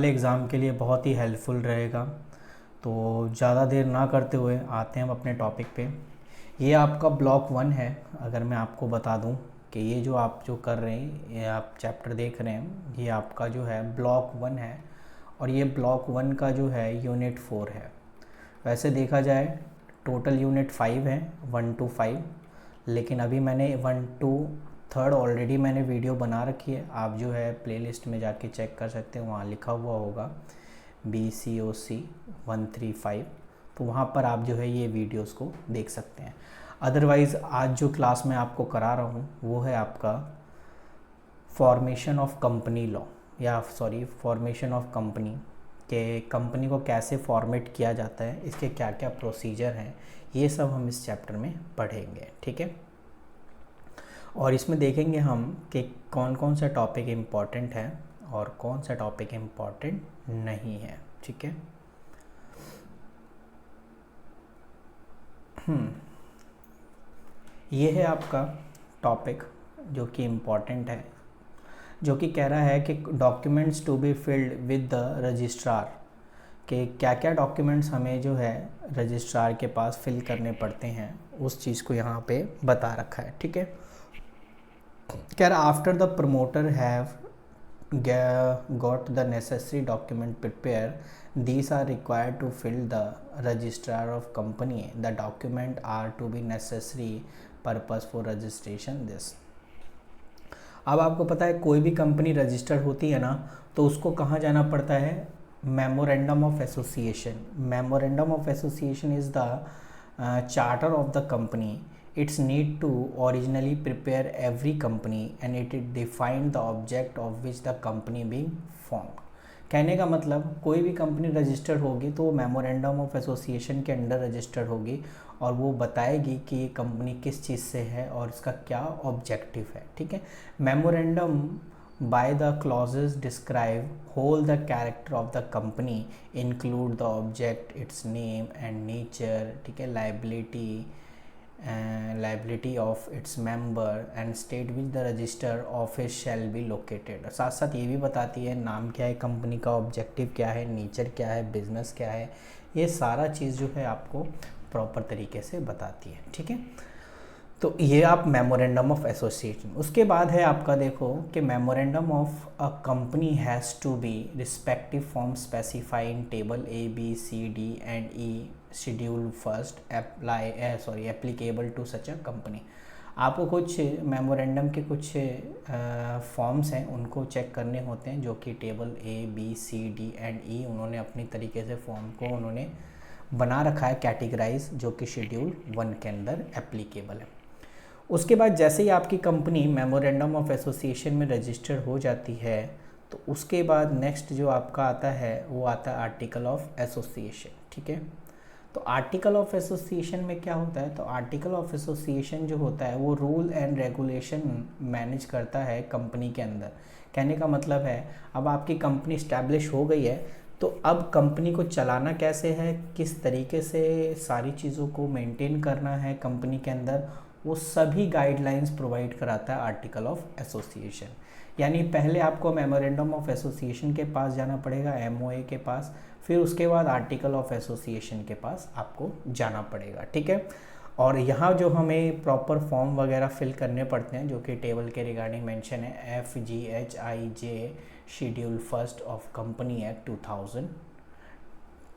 Exam के लिए बहुत ही हेल्पफुल रहेगा। तो ज़्यादा देर ना करते हुए आते हैं हम अपने टॉपिक पे। ये आपका ब्लॉक 1 है। अगर मैं आपको बता दूं कि ये जो आप जो कर रहे हैं, ये आप चैप्टर देख रहे हैं, ये आपका जो है ब्लॉक 1 है और ये ब्लॉक 1 का जो है यूनिट 4 है। वैसे देखा जाए टोटल यूनिट 5 है, 1 to 5, लेकिन अभी मैंने 1 to 3 ऑलरेडी मैंने वीडियो बना रखी है। आप जो है प्लेलिस्ट में जाके चेक कर सकते हैं, वहाँ लिखा हुआ होगा BCOC 135, तो वहाँ पर आप जो है ये वीडियोस को देख सकते हैं। अदरवाइज़ आज जो क्लास में आपको करा रहा हूँ वो है आपका फॉर्मेशन ऑफ कंपनी लॉ, या सॉरी फॉर्मेशन ऑफ कंपनी, कि कंपनी को कैसे फॉर्मेट किया जाता है, इसके क्या क्या प्रोसीजर हैं, ये सब हम इस चैप्टर में पढ़ेंगे। ठीक है, और इसमें देखेंगे हम कि कौन कौन सा टॉपिक इम्पॉर्टेंट है और कौन सा टॉपिक इम्पॉर्टेंट नहीं है। ठीक है, ये है आपका टॉपिक जो कि इम्पॉर्टेंट है, जो कि कह रहा है कि documents to be filled with the registrar, कि क्या क्या डॉक्यूमेंट्स हमें जो है रजिस्ट्रार के पास फिल करने पड़ते हैं, उस चीज़ को यहाँ पे बता रखा है। ठीक है, कह रहा after the promoter have got the necessary document prepare, these are required to fill the registrar of company, the document are to be necessary purpose for registration this। अब आपको पता है कोई भी कंपनी रजिस्टर्ड होती है ना, तो उसको कहाँ जाना पड़ता है, memorandum of association. Memorandum of association is the charter of the company. It's need to originally prepare every company and it define the object of which the company being formed। कहने का मतलब कोई भी कंपनी रजिस्टर्ड होगी तो वो memorandum of association के under registered होगी और वो बताएगी कि ये कंपनी किस चीज़ से है और इसका क्या ऑब्जेक्टिव है। ठीक है, memorandum by the clauses describe whole the character of the company, include the object, its name and nature। ठीक है, liability of its member and state which the register office shall be located। साथ साथ ये भी बताती है नाम क्या है कंपनी का, ऑब्जेक्टिव क्या है, नेचर क्या है, बिजनेस क्या है, ये सारा चीज़ जो है आपको प्रॉपर तरीके से बताती है। ठीक है, तो ये आप मेमोरेंडम ऑफ एसोसिएशन। उसके बाद है आपका देखो कि memorandum of a company has to be respective form specify in table ABCD and E schedule first applicable to such a company. आपको कुछ मेमोरेंडम के कुछ फॉर्म्स हैं, उनको चेक करने होते हैं, जो कि टेबल ABCD एंड E उन्होंने अपनी तरीके से फॉर्म को उन्होंने बना रखा है कैटेगराइज, जो कि शेड्यूल 1 के अंदर एप्लीकेबल है। उसके बाद जैसे ही आपकी कंपनी मेमोरेंडम ऑफ एसोसिएशन में रजिस्टर्ड हो जाती है, तो उसके बाद नेक्स्ट जो आपका आता है वो आता है आर्टिकल ऑफ एसोसिएशन। ठीक है, तो आर्टिकल ऑफ एसोसिएशन में क्या होता है, तो आर्टिकल ऑफ एसोसिएशन जो होता है वो रूल एंड रेगुलेशन मैनेज करता है कंपनी के अंदर। कहने का मतलब है अब आपकी कंपनी इस्टेब्लिश हो गई है, तो अब कंपनी को चलाना कैसे है, किस तरीके से सारी चीज़ों को मेंटेन करना है कंपनी के अंदर, वो सभी गाइडलाइंस प्रोवाइड कराता है आर्टिकल ऑफ एसोसिएशन। यानी पहले आपको मेमोरेंडम ऑफ एसोसिएशन के पास जाना पड़ेगा, MOA के पास, फिर उसके बाद आर्टिकल ऑफ एसोसिएशन के पास आपको जाना पड़ेगा। ठीक है, और यहाँ जो हमें प्रॉपर फॉर्म वगैरह फिल करने पड़ते हैं, जो कि टेबल के रिगार्डिंग मेंशन है, FGHIJ schedule first of company act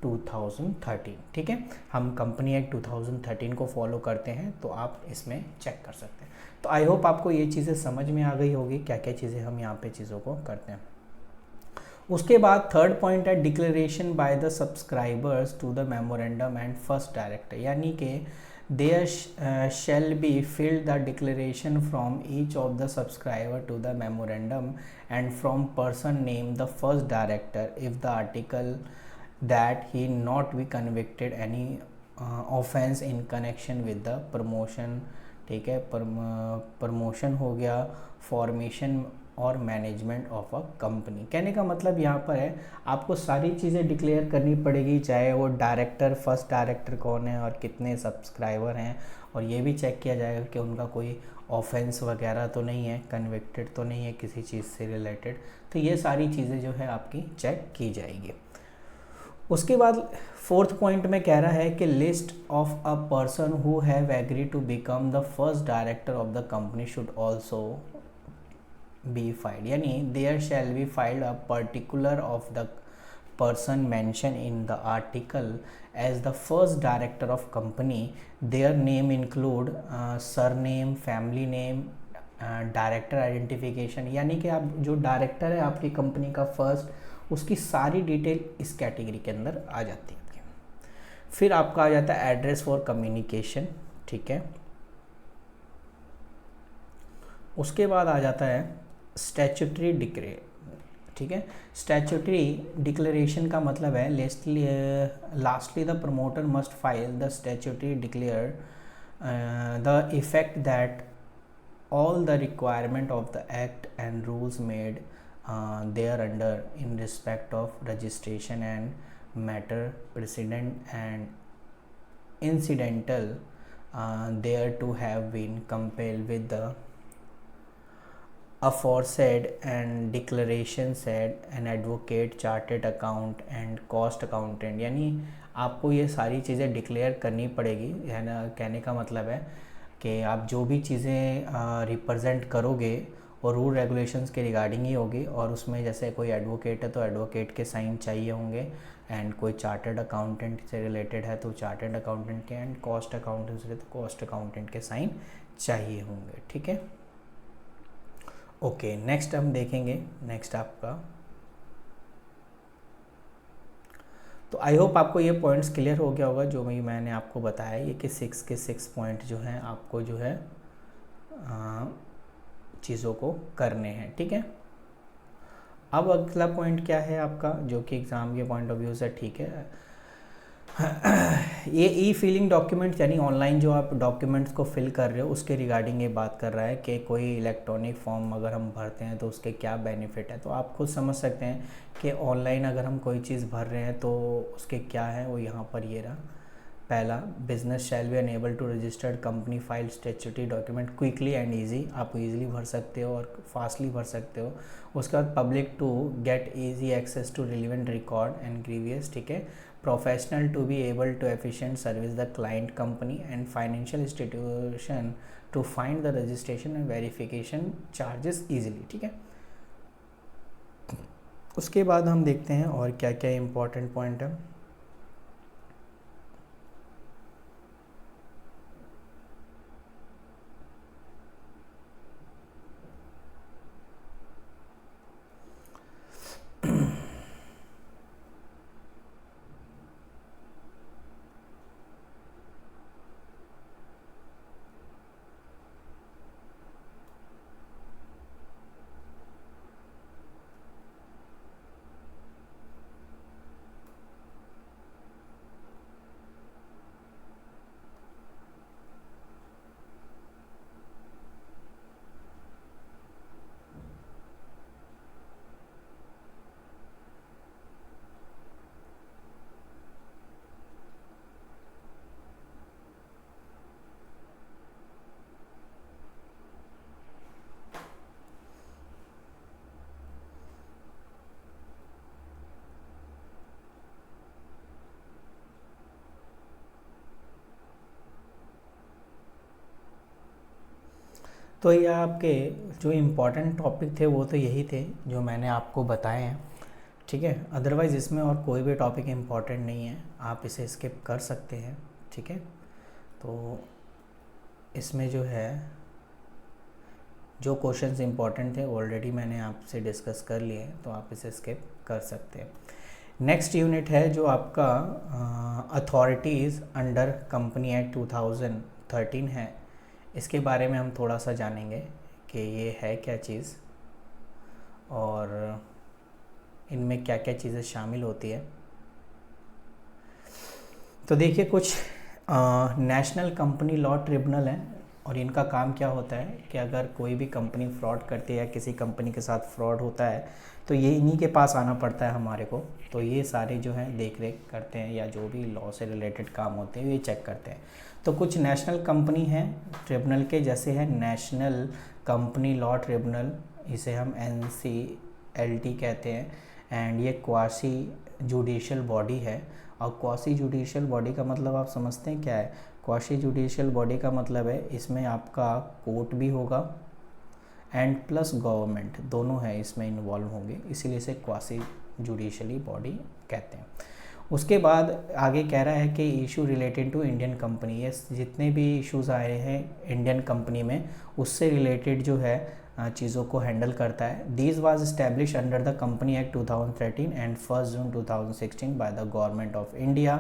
2013। ठीक है, हम कंपनी एक्ट 2013 को फॉलो करते हैं, तो आप इसमें चेक कर सकते हैं। तो आई होप आपको ये चीज़ें समझ में आ गई होगी, क्या क्या चीज़ें हम यहाँ पे चीज़ों को करते हैं। उसके बाद थर्ड पॉइंट है declaration by the subscribers to the memorandum and first director, यानी कि there shall be filled the declaration from each of the subscriber to the memorandum and from person named the first director if the article that he not be convicted any offense in connection with the promotion। ठीक है, promotion हो गया, formation और management of a company. कहने का मतलब यहाँ पर है आपको सारी चीज़ें डिक्लेयर करनी पड़ेगी, चाहे वो डायरेक्टर, फर्स्ट डायरेक्टर कौन है और कितने सब्सक्राइबर हैं, और ये भी चेक किया जाएगा कि उनका कोई ऑफेंस वगैरह तो नहीं है, कन्विक्टेड तो नहीं है किसी चीज़ से रिलेटेड। तो ये सारी चीज़ें जो है आपकी चेक की जाएगी। उसके बाद फोर्थ पॉइंट में कह रहा है कि list of a person who have agree to become the first director of the company should also be filed, यानी there shall be filed a particular of the person mentioned in the article as the first director of company. Their name include surname, family name, director identification, यानी कि आप जो director है आपकी company का first, उसकी सारी डिटेल इस कैटेगरी के अंदर आ जाती है। फिर आपका आ जाता है एड्रेस फॉर कम्युनिकेशन, ठीक है। उसके बाद आ जाता है स्टैट्यूटरी डिक्लेयर, ठीक है। स्टैट्यूटरी डिक्लेरेशन का मतलब है lastly the promoter must file the statutory declare the effect that all the requirement of the act and rules made thereunder in respect of registration and matter precedent and incidental there to have been compelled with the aforesaid and declaration said an advocate chartered account and cost accountant, यानी आपको ये सारी चीज़ें declare करनी पड़ेगी, है ना। कहने का मतलब है कि आप जो भी चीज़ें रिप्रेजेंट करोगे और रूल रेगुलेशंस के रिगार्डिंग ही होगी, और उसमें जैसे कोई एडवोकेट है तो एडवोकेट के साइन चाहिए होंगे, एंड कोई चार्टर्ड अकाउंटेंट से रिलेटेड है तो चार्टर्ड अकाउंटेंट के, एंड कॉस्ट अकाउंटेंट से तो कॉस्ट अकाउंटेंट के साइन चाहिए होंगे, ठीक है। ओके, नेक्स्ट हम देखेंगे, नेक्स्ट आपका, तो आई होप आपको ये पॉइंट्स क्लियर हो गया होगा जो मैंने आपको बताया, ये कि 6 के 6 पॉइंट जो हैं आपको जो है चीज़ों को करने हैं, ठीक है। अब अगला पॉइंट क्या है आपका, जो कि एग्ज़ाम के पॉइंट ऑफ व्यू से ठीक है, ये ई फिलिंग डॉक्यूमेंट्स, यानी ऑनलाइन जो आप डॉक्यूमेंट्स को फिल कर रहे हो उसके रिगार्डिंग ये बात कर रहा है कि कोई इलेक्ट्रॉनिक फॉर्म अगर हम भरते हैं तो उसके क्या बेनिफिट है। तो आप खुद समझ सकते हैं कि ऑनलाइन अगर हम कोई चीज़ भर रहे हैं तो उसके क्या है, वो यहाँ पर ये रहा। पहला, business shall be enable to registered company file statutory document quickly and easy, आप ईजिली भर सकते हो और फास्टली भर सकते हो। उसके बाद public to get easy access to relevant record and grievous, ठीक है। Professional to be able to efficient service the client company and financial institution to find the registration and verification charges easily, ठीक है। उसके बाद हम देखते हैं और क्या क्या इम्पोर्टेंट पॉइंट है। तो ये आपके जो इम्पोर्टेंट टॉपिक थे वो तो यही थे जो मैंने आपको बताए हैं, ठीक है। अदरवाइज़ इसमें और कोई भी टॉपिक इम्पोर्टेंट नहीं है, आप इसे स्किप कर सकते हैं, ठीक है। तो इसमें जो है जो क्वेश्चंस इम्पोर्टेंट थे ऑलरेडी मैंने आपसे डिस्कस कर लिए, तो आप इसे स्किप कर सकते हैं। नेक्स्ट यूनिट है जो आपका अथॉरिटीज़ अंडर कंपनी एक्ट 2013 है। इसके बारे में हम थोड़ा सा जानेंगे कि ये है क्या चीज़ और इनमें क्या क्या चीज़ें शामिल होती है। तो देखिए, कुछ नेशनल कंपनी लॉ ट्रिब्यूनल है और इनका काम क्या होता है कि अगर कोई भी कंपनी फ्रॉड करती है या किसी कंपनी के साथ फ्रॉड होता है तो ये इन्हीं के पास आना पड़ता है हमारे को। तो ये सारे जो हैं देख रेख करते हैं या जो भी लॉ से रिलेटेड काम होते हैं ये चेक करते हैं। तो कुछ नेशनल कंपनी हैं ट्रिब्यूनल के, जैसे है नेशनल कंपनी लॉ ट्रिब्यूनल, इसे हम एलटी कहते हैं। एंड ये क्वासी जुडिशियल बॉडी है। और क्वासी जुडिशियल बॉडी का मतलब आप समझते हैं क्या है? क्वासी जुडिशियल बॉडी का मतलब है इसमें आपका कोर्ट भी होगा एंड प्लस गवर्नमेंट, दोनों है इसमें इन्वॉल्व होंगे, इसीलिए इसे क्वासी जुडिशली बॉडी कहते हैं। उसके बाद आगे कह रहा है कि issue related to Indian company, ये जितने भी इश्यूज़ आए हैं इंडियन कंपनी में उससे रिलेटेड जो है चीज़ों को हैंडल करता है। This was establish under the company act 2013 and 1 June 2016 by the government of India.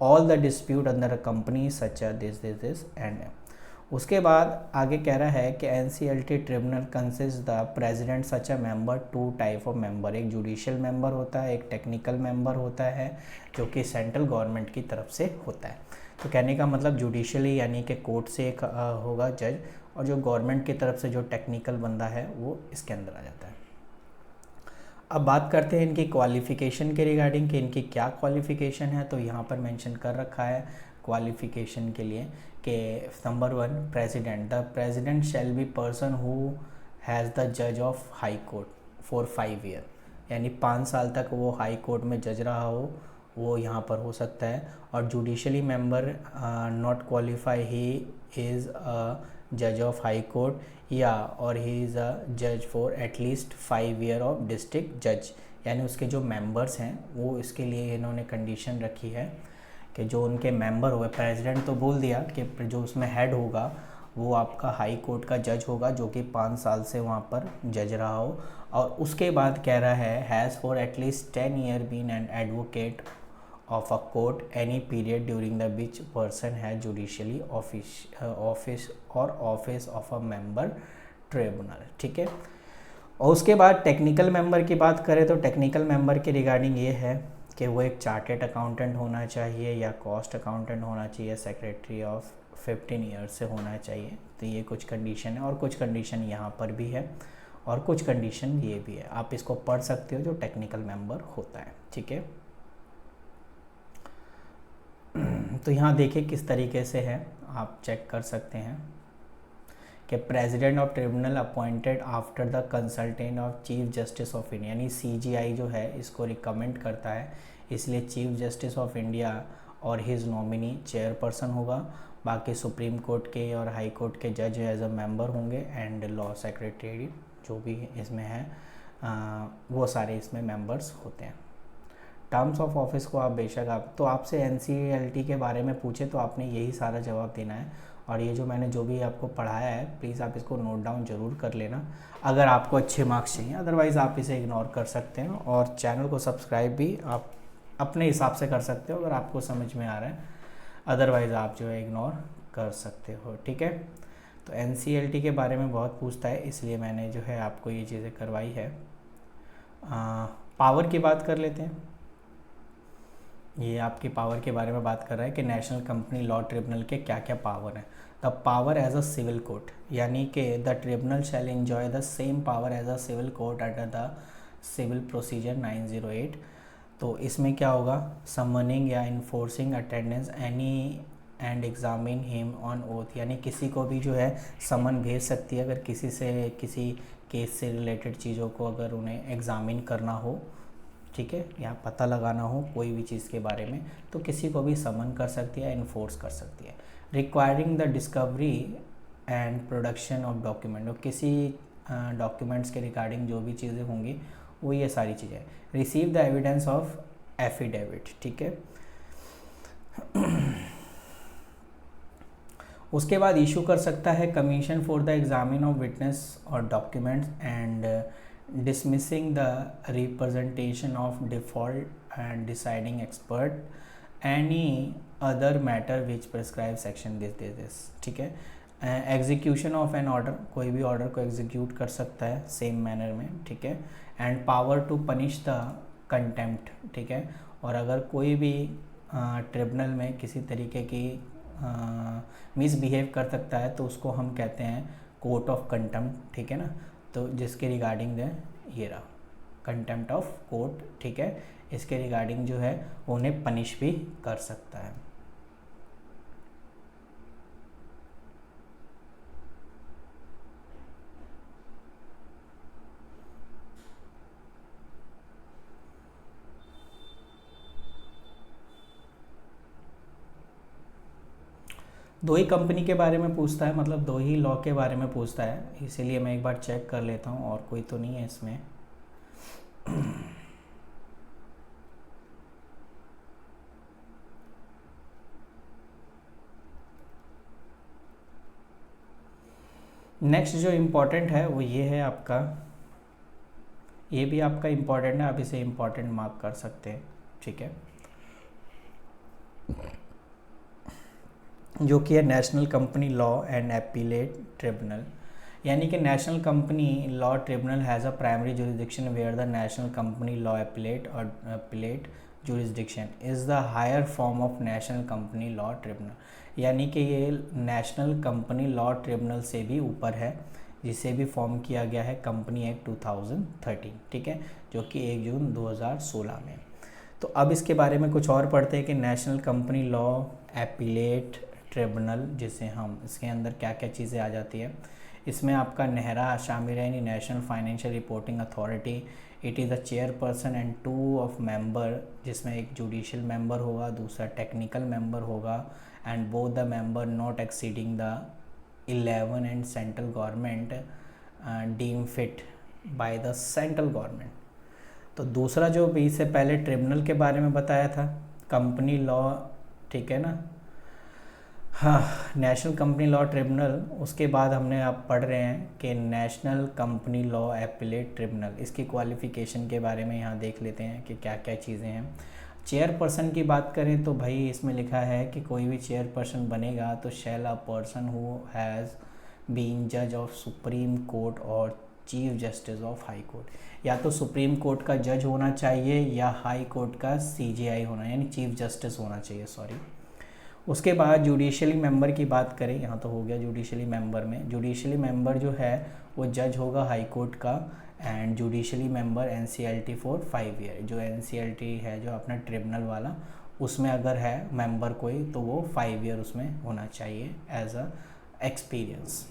All the dispute under a company such this and. उसके बाद आगे कह रहा है कि NCLT tribunal consist the president such a member, two type of member, एक judicial member होता है, एक टेक्निकल मेंबर होता है जो कि सेंट्रल गवर्नमेंट की तरफ से होता है। तो कहने का मतलब जुडिशियली यानी कि कोर्ट से एक होगा जज, और जो गवर्नमेंट की तरफ से जो टेक्निकल बंदा है वो इसके अंदर आ जाता है। अब बात करते हैं इनकी क्वालिफ़िकेशन के रिगार्डिंग कि इनकी क्या क्वालिफ़िकेशन है। तो यहाँ पर मेंशन कर रखा है क्वालिफ़िकेशन के लिए कि number 1 president, the president shall be person who has the जज of high court for 5 year, यानी 5 साल तक वो हाई कोर्ट में जज रहा हो, वो यहाँ पर हो सकता है। और judicially member not qualify, he is a जज ऑफ हाई कोर्ट या और ही इज़ अ जज for at least 5 year of district जज, यानी उसके जो मेंबर्स हैं वो इसके लिए इन्होंने कंडीशन रखी है कि जो उनके मेंबर हुए, प्रेसिडेंट तो बोल दिया कि जो उसमें हेड होगा वो आपका हाई कोर्ट का जज होगा जो कि 5 साल से वहाँ पर जज रहा हो। और उसके बाद कह रहा है has for at least 10 year been an advocate of a court any period during the which person has judicially office or office of a member tribunal, ठीक है। और उसके बाद टेक्निकल मेंबर की बात करें तो टेक्निकल मेंबर के रिगार्डिंग ये है कि वो एक चार्टेड अकाउंटेंट होना चाहिए या कॉस्ट अकाउंटेंट होना चाहिए, सेक्रेटरी ऑफ 15 ईयर्स से होना चाहिए। तो ये कुछ कंडीशन है और कुछ कंडीशन यहाँ पर भी है और कुछ कंडीशन ये भी है, आप इसको पढ़ सकते हो जो टेक्निकल मेंबर होता है, ठीक है। तो यहाँ देखिए किस तरीके से है, आप चेक कर सकते हैं कि president of tribunal appointed after the consultant of chief justice of India, यानी सीजीआई जो है इसको रिकमेंड करता है, इसलिए चीफ जस्टिस ऑफ इंडिया और हिज नॉमिनी चेयरपर्सन होगा। बाकी सुप्रीम कोर्ट के और हाई कोर्ट के जज एज अ मेंबर होंगे एंड लॉ सेक्रेटरी जो भी इसमें है वो सारे इसमें मेंबर्स होते हैं। टर्म्स ऑफ ऑफिस को आप बेशक आप तो आपसे एनसीएलटी के बारे में पूछे तो आपने यही सारा जवाब देना है। और ये जो मैंने जो भी आपको पढ़ाया है प्लीज़ आप इसको नोट डाउन ज़रूर कर लेना अगर आपको अच्छे मार्क्स चाहिए, अदरवाइज़ आप इसे इग्नोर कर सकते हैं। और चैनल को सब्सक्राइब भी आप अपने हिसाब से कर सकते हो अगर आपको समझ में आ रहा है, अदरवाइज़ आप जो है इग्नोर कर सकते हो, ठीक है। तो एनसीएलटी के बारे में बहुत पूछता है इसलिए मैंने जो है आपको ये चीज़ें करवाई है। पावर की बात कर लेते हैं। ये आपकी पावर के बारे में बात कर रहा है कि नेशनल कंपनी लॉ ट्रिब्यूनल के क्या क्या पावर हैं। The power as a civil court, यानी कि the tribunal shall enjoy the same power as a civil court under the civil procedure 908। तो इसमें क्या होगा, समनिंग या enforcing attendance any and examine him on oath, यानी किसी को भी जो है समन भेज सकती है अगर किसी से किसी केस से रिलेटेड चीज़ों को अगर उन्हें एग्जामिन करना हो, ठीक है, या पता लगाना हो कोई भी चीज़ के बारे में तो किसी को भी समन कर सकती है, इन्फोर्स कर सकती है। Requiring the discovery and production of document, और किसी डॉक्यूमेंट्स के रिगार्डिंग जो भी चीज़ें होंगी वो ये सारी चीज़ें। Receive the evidence of affidavit, ठीक है। उसके बाद इशू कर सकता है commission for the examine of witness और documents and dismissing the representation of default and deciding expert any other matter which prescribe section this, ठीक है। एग्जीक्यूशन ऑफ एन ऑर्डर, कोई भी ऑर्डर को एग्जीक्यूट कर सकता है सेम मैनर में, ठीक है। And power to punish the contempt, ठीक है। और अगर कोई भी ट्रिब्यूनल में किसी तरीके की मिसबिहेव कर सकता है तो उसको हम कहते हैं कोर्ट ऑफ कंटेम्प्ट, ठीक है ना। तो जिसके रिगार्डिंग है ये रहा कंटेम्प्ट ऑफ कोर्ट, ठीक है, इसके रिगार्डिंग जो है उन्हें पनिश भी कर सकता है। दो ही कंपनी के बारे में पूछता है, मतलब दो ही लॉ के बारे में पूछता है, इसीलिए मैं एक बार चेक कर लेता हूँ और कोई तो नहीं है इसमें। नेक्स्ट जो इम्पोर्टेंट है वो ये है आपका, ये भी आपका इम्पोर्टेंट है, आप इसे इम्पोर्टेंट मार्क कर सकते हैं, ठीक है, जो कि है national company law and appellate tribunal. यानी कि national company law tribunal has a primary jurisdiction where the national company law appellate और appellate jurisdiction is the higher form of national company law tribunal. यानी कि ये national company law tribunal से भी ऊपर है, जिसे भी फॉर्म किया गया है कंपनी एक्ट 2013, ठीक है, जो कि 1 जून 2016 में। तो अब इसके बारे में कुछ और पढ़ते हैं कि national company law appellate tribunal, जिसे हम इसके अंदर क्या क्या चीज़ें आ जाती है, इसमें आपका नेहरा शामिल है, national financial reporting authority. It is the chairperson and 2 of member, जिसमें एक जुडिशियल मेंबर होगा, दूसरा टेक्निकल मेंबर होगा, and both the member not exceeding the 11 and central government deem fit by the central government. तो दूसरा जो भी इससे पहले ट्रिब्यूनल के बारे में बताया था, कंपनी लॉ, ठीक है ना, हाँ, नेशनल कंपनी लॉ ट्रिब्यूनल। उसके बाद हमने आप पढ़ रहे हैं कि national company law appellate tribunal, इसकी क्वालिफ़िकेशन के बारे में यहाँ देख लेते हैं कि क्या क्या चीज़ें हैं। चेयरपर्सन की बात करें तो भाई इसमें लिखा है कि कोई भी चेयरपर्सन बनेगा तो shall a person who has been जज ऑफ सुप्रीम कोर्ट और chief justice of high court. या तो सुप्रीम कोर्ट का जज होना चाहिए या हाई कोर्ट का CJI होना, यानी चीफ जस्टिस होना चाहिए, सॉरी। उसके बाद जुडिशली मेंबर की बात करें, यहाँ तो हो गया जुडिशली मेंबर में, जुडिशली मेंबर जो है वो जज होगा हाई कोर्ट का, and judicially member NCLT for 5 year. जो NCLT है जो अपना ट्रिब्यूनल वाला, उसमें अगर है मेंबर कोई तो वो 5 ईयर उसमें होना चाहिए as a experience.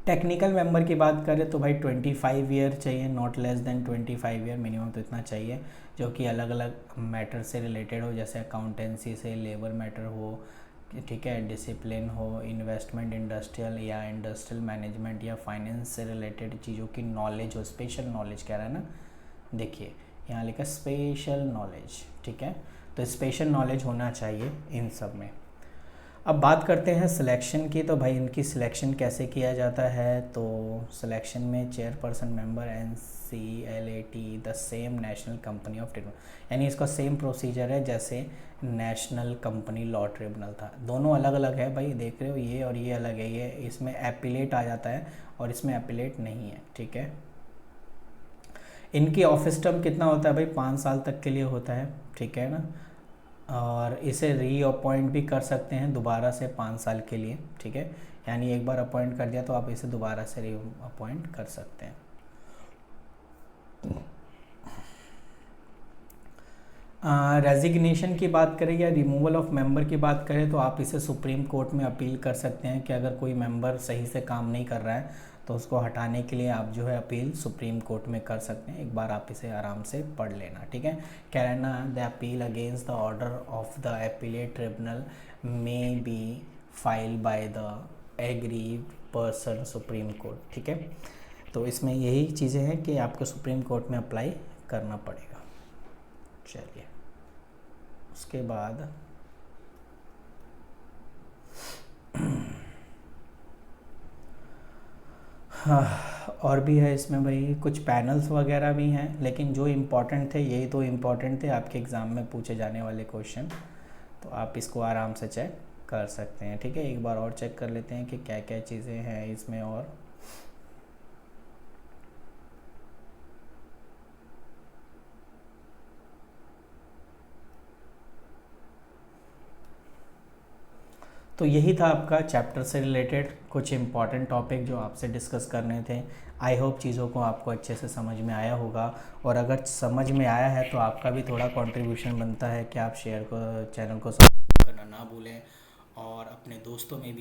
Technical member की बात करें तो भाई 25 ईयर चाहिए, not less than 25 year, minimum तो इतना चाहिए, जो कि अलग अलग मैटर से रिलेटेड हो, जैसे अकाउंटेंसी से, लेबर मैटर हो, ठीक है, डिसिप्लिन हो, इन्वेस्टमेंट, इंडस्ट्रियल या इंडस्ट्रियल मैनेजमेंट या फाइनेंस से रिलेटेड चीज़ों की नॉलेज हो, स्पेशल नॉलेज कह रहा है ना, देखिए यहाँ लिखा स्पेशल नॉलेज, ठीक है, तो स्पेशल नॉलेज होना चाहिए इन सब में। अब बात करते हैं सिलेक्शन की, तो भाई इनकी सिलेक्शन कैसे किया जाता है, तो सिलेक्शन में chairperson member NCLAT the same national company of tribunal, यानी इसका सेम प्रोसीजर है जैसे नेशनल कंपनी लॉ ट्रिब्यूनल था। दोनों अलग अलग है भाई, देख रहे हो, ये और ये अलग है, ये इसमें एपीलेट आ जाता है और इसमें एपीलेट नहीं है, ठीक है। इनकी ऑफिस टर्म कितना होता है भाई, 5 साल तक के लिए होता है, ठीक है ना, और इसे री अपॉइंट भी कर सकते हैं दोबारा से 5 साल के लिए, ठीक है, यानी एक बार अपॉइंट कर दिया तो आप इसे दोबारा से री अपॉइंट कर सकते हैं। रेजिग्नेशन की बात करें या रिमूवल ऑफ मेंबर की बात करें तो आप इसे सुप्रीम कोर्ट में अपील कर सकते हैं कि अगर कोई मेंबर सही से काम नहीं कर रहा है तो उसको हटाने के लिए आप जो है अपील सुप्रीम कोर्ट में कर सकते हैं। एक बार आप इसे आराम से पढ़ लेना, ठीक है। कहना the appeal against the order of the appellate tribunal may be file by the aggrieved person supreme court, ठीक है। तो इसमें यही चीज़ें हैं कि आपको सुप्रीम कोर्ट में अप्लाई करना पड़ेगा। चलिए उसके बाद हाँ, और भी है इसमें भाई, कुछ पैनल्स वगैरह भी हैं, लेकिन जो इम्पोर्टेंट थे यही तो इम्पोर्टेंट थे आपके एग्ज़ाम में पूछे जाने वाले क्वेश्चन, तो आप इसको आराम से चेक कर सकते हैं, ठीक है। एक बार और चेक कर लेते हैं कि क्या क्या चीज़ें हैं इसमें। और तो यही था आपका चैप्टर से रिलेटेड कुछ इम्पॉर्टेंट टॉपिक जो आपसे डिस्कस करने थे। आई होप चीज़ों को आपको अच्छे से समझ में आया होगा, और अगर समझ में आया है तो आपका भी थोड़ा कंट्रीब्यूशन बनता है कि आप चैनल को सब्सक्राइब करना ना भूलें और अपने दोस्तों में भी